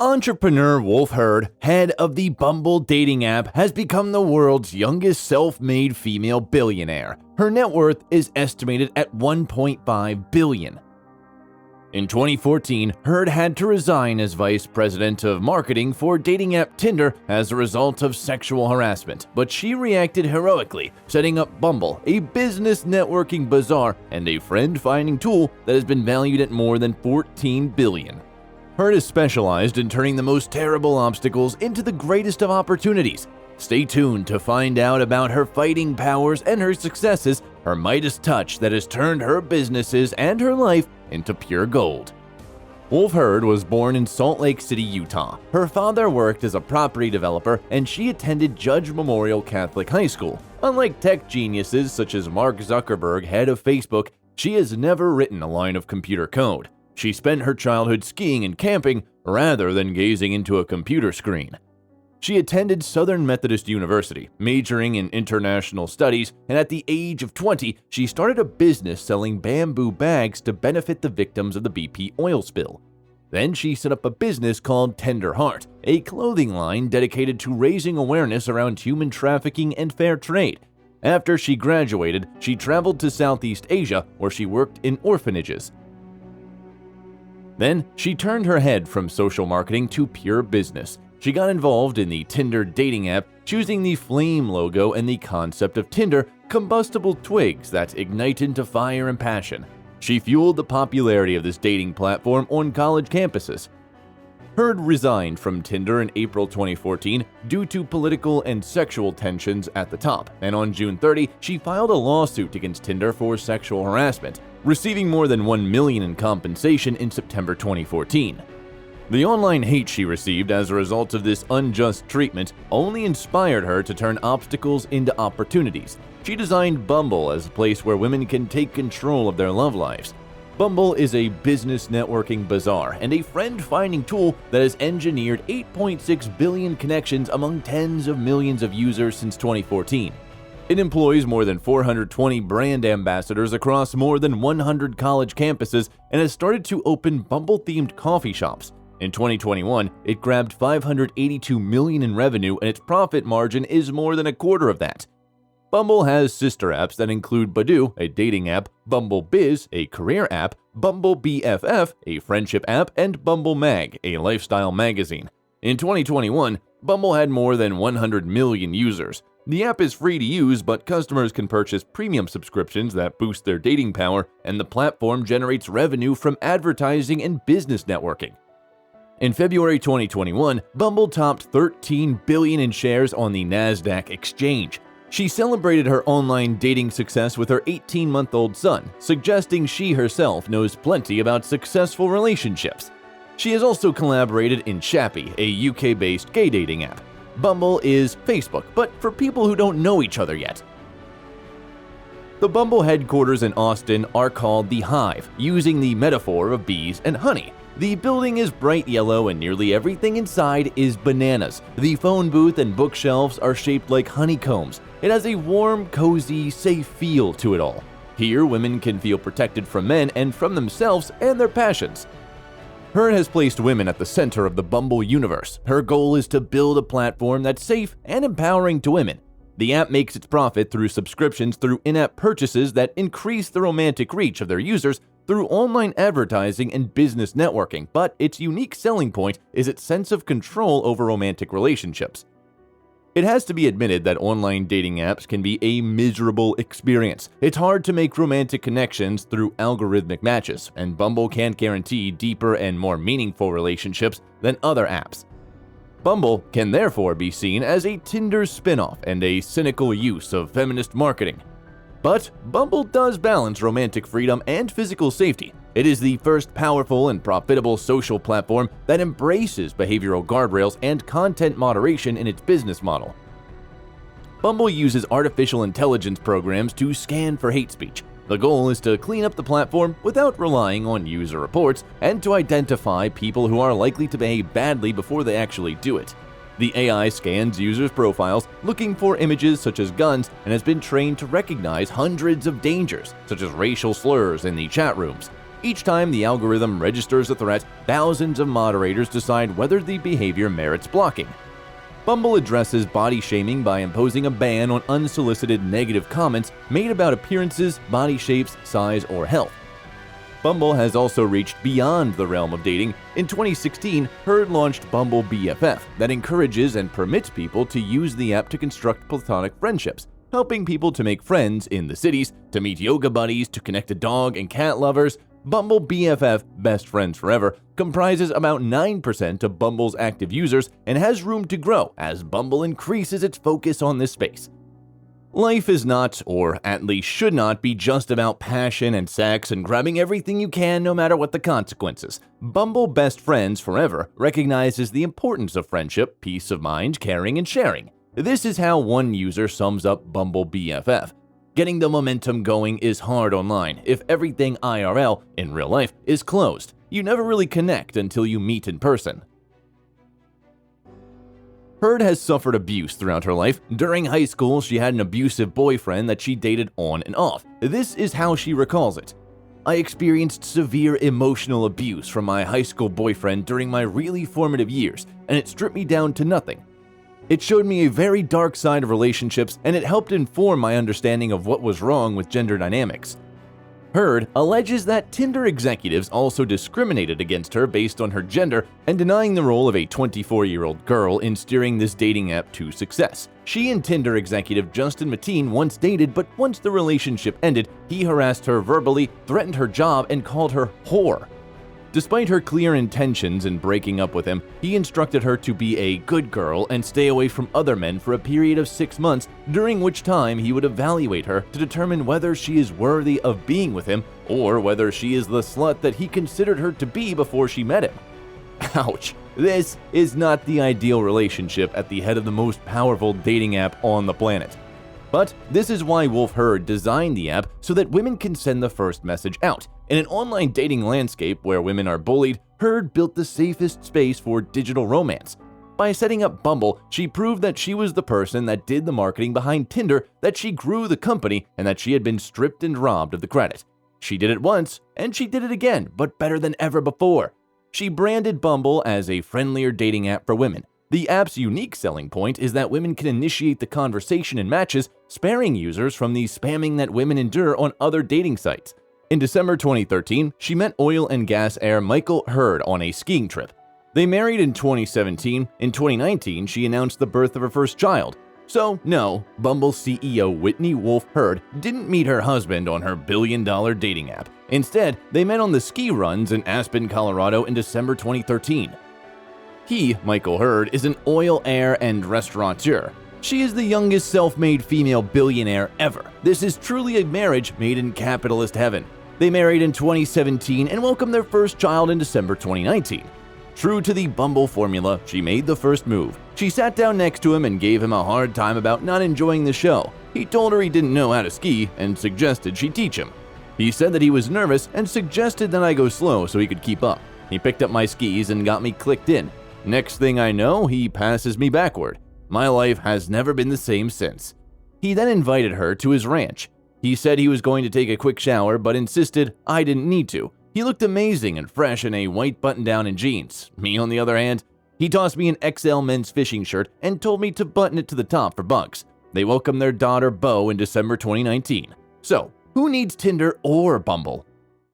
Entrepreneur Wolfe Herd, head of the Bumble dating app, has become the world's youngest self-made female billionaire. Her net worth is estimated at $1.5 billion. In 2014, Herd had to resign as vice president of marketing for dating app Tinder as a result of sexual harassment, but she reacted heroically, setting up Bumble, a business networking bazaar and a friend-finding tool that has been valued at more than $14 billion. Herd is specialized in turning the most terrible obstacles into the greatest of opportunities. Stay tuned to find out about her fighting powers and her successes, her Midas touch that has turned her businesses and her life into pure gold. Wolfe Herd was born in Salt Lake City, Utah. Her father worked as a property developer and she attended Judge Memorial Catholic High School. Unlike tech geniuses such as Mark Zuckerberg, head of Facebook, she has never written a line of computer code. She spent her childhood skiing and camping rather than gazing into a computer screen. She attended Southern Methodist University, majoring in international studies, and at the age of 20, she started a business selling bamboo bags to benefit the victims of the BP oil spill. Then she set up a business called Tender Heart, a clothing line dedicated to raising awareness around human trafficking and fair trade. After she graduated, she traveled to Southeast Asia, where she worked in orphanages. Then, she turned her head from social marketing to pure business. She got involved in the Tinder dating app, choosing the flame logo and the concept of Tinder, combustible twigs that ignite into fire and passion. She fueled the popularity of this dating platform on college campuses. Herd resigned from Tinder in April 2014 due to political and sexual tensions at the top, and on June 30, she filed a lawsuit against Tinder for sexual harassment, receiving more than $1 million in compensation in September 2014. The online hate she received as a result of this unjust treatment only inspired her to turn obstacles into opportunities. She designed Bumble as a place where women can take control of their love lives. Bumble is a business networking bazaar and a friend-finding tool that has engineered 8.6 billion connections among tens of millions of users since 2014. It employs more than 420 brand ambassadors across more than 100 college campuses and has started to open Bumble-themed coffee shops. In 2021, it grabbed $582 million in revenue and its profit margin is more than a quarter of that. Bumble has sister apps that include Badoo, a dating app, Bumble Biz, a career app, Bumble BFF, a friendship app, and Bumble Mag, a lifestyle magazine. In 2021, Bumble had more than 100 million users. The app is free to use, but customers can purchase premium subscriptions that boost their dating power, and the platform generates revenue from advertising and business networking. In February 2021, Bumble topped $13 billion in shares on the NASDAQ exchange. She celebrated her online dating success with her 18-month-old son, suggesting she herself knows plenty about successful relationships. She has also collaborated in Chappy, a UK-based gay dating app. Bumble is Facebook, but for people who don't know each other yet. The Bumble headquarters in Austin are called the Hive, using the metaphor of bees and honey. The building is bright yellow and nearly everything inside is bananas. The phone booth and bookshelves are shaped like honeycombs. It has a warm, cozy, safe feel to it all. Here, women can feel protected from men and from themselves and their passions. Herd has placed women at the center of the Bumble universe. Her goal is to build a platform that's safe and empowering to women. The app makes its profit through subscriptions through in-app purchases that increase the romantic reach of their users through online advertising and business networking, but its unique selling point is its sense of control over romantic relationships. It has to be admitted that online dating apps can be a miserable experience. It's hard to make romantic connections through algorithmic matches, and Bumble can't guarantee deeper and more meaningful relationships than other apps. Bumble can therefore be seen as a Tinder spin-off and a cynical use of feminist marketing. But Bumble does balance romantic freedom and physical safety. It is the first powerful and profitable social platform that embraces behavioral guardrails and content moderation in its business model. Bumble uses artificial intelligence programs to scan for hate speech. The goal is to clean up the platform without relying on user reports and to identify people who are likely to behave badly before they actually do it. The AI scans users' profiles looking for images such as guns and has been trained to recognize hundreds of dangers, such as racial slurs in the chat rooms. Each time the algorithm registers a threat, thousands of moderators decide whether the behavior merits blocking. Bumble addresses body shaming by imposing a ban on unsolicited negative comments made about appearances, body shapes, size, or health. Bumble has also reached beyond the realm of dating. In 2016, Herd launched Bumble BFF that encourages and permits people to use the app to construct platonic friendships, helping people to make friends in the cities, to meet yoga buddies, to connect to dog and cat lovers. Bumble BFF, Best Friends Forever, comprises about 9% of Bumble's active users and has room to grow as Bumble increases its focus on this space. Life is not, or at least should not, be just about passion and sex and grabbing everything you can no matter what the consequences. Bumble Best Friends Forever recognizes the importance of friendship, peace of mind, caring, and sharing. This is how one user sums up Bumble BFF. Getting the momentum going is hard online if everything IRL, in real life, is closed. You never really connect until you meet in person. Herd has suffered abuse throughout her life. During high school, she had an abusive boyfriend that she dated on and off. This is how she recalls it. I experienced severe emotional abuse from my high school boyfriend during my really formative years, and it stripped me down to nothing. It showed me a very dark side of relationships, and it helped inform my understanding of what was wrong with gender dynamics. Herd alleges that Tinder executives also discriminated against her based on her gender and denying the role of a 24-year-old girl in steering this dating app to success. She and Tinder executive Justin Mateen once dated, but once the relationship ended, he harassed her verbally, threatened her job, and called her whore. Despite her clear intentions in breaking up with him, he instructed her to be a good girl and stay away from other men for a period of 6 months, during which time he would evaluate her to determine whether she is worthy of being with him or whether she is the slut that he considered her to be before she met him. Ouch! This is not the ideal relationship at the head of the most powerful dating app on the planet. But this is why Wolfe Herd designed the app so that women can send the first message out. In an online dating landscape where women are bullied, Herd built the safest space for digital romance. By setting up Bumble, she proved that she was the person that did the marketing behind Tinder, that she grew the company, and that she had been stripped and robbed of the credit. She did it once, and she did it again, but better than ever before. She branded Bumble as a friendlier dating app for women. The app's unique selling point is that women can initiate the conversation and matches, sparing users from the spamming that women endure on other dating sites. In December 2013, she met oil and gas heir Michael Herd on a skiing trip. They married in 2017. In 2019, she announced the birth of her first child. So, no, Bumble CEO Whitney Wolfe Herd didn't meet her husband on her billion-dollar dating app. Instead, they met on the ski runs in Aspen, Colorado in December 2013. He, Michael Herd, is an oil heir and restaurateur. She is the youngest self-made female billionaire ever. This is truly a marriage made in capitalist heaven. They married in 2017 and welcomed their first child in December 2019. True to the Bumble formula, she made the first move. She sat down next to him and gave him a hard time about not enjoying the show. He told her he didn't know how to ski and suggested she teach him. He said that he was nervous and suggested that I go slow so he could keep up. He picked up my skis and got me clicked in. Next thing I know, he passes me backward. My life has never been the same since. He then invited her to his ranch. He said he was going to take a quick shower, but insisted I didn't need to. He looked amazing and fresh in a white button-down and jeans. Me, on the other hand, he tossed me an XL men's fishing shirt and told me to button it to the top for bugs. They welcomed their daughter, Beau, in December 2019. So, who needs Tinder or Bumble?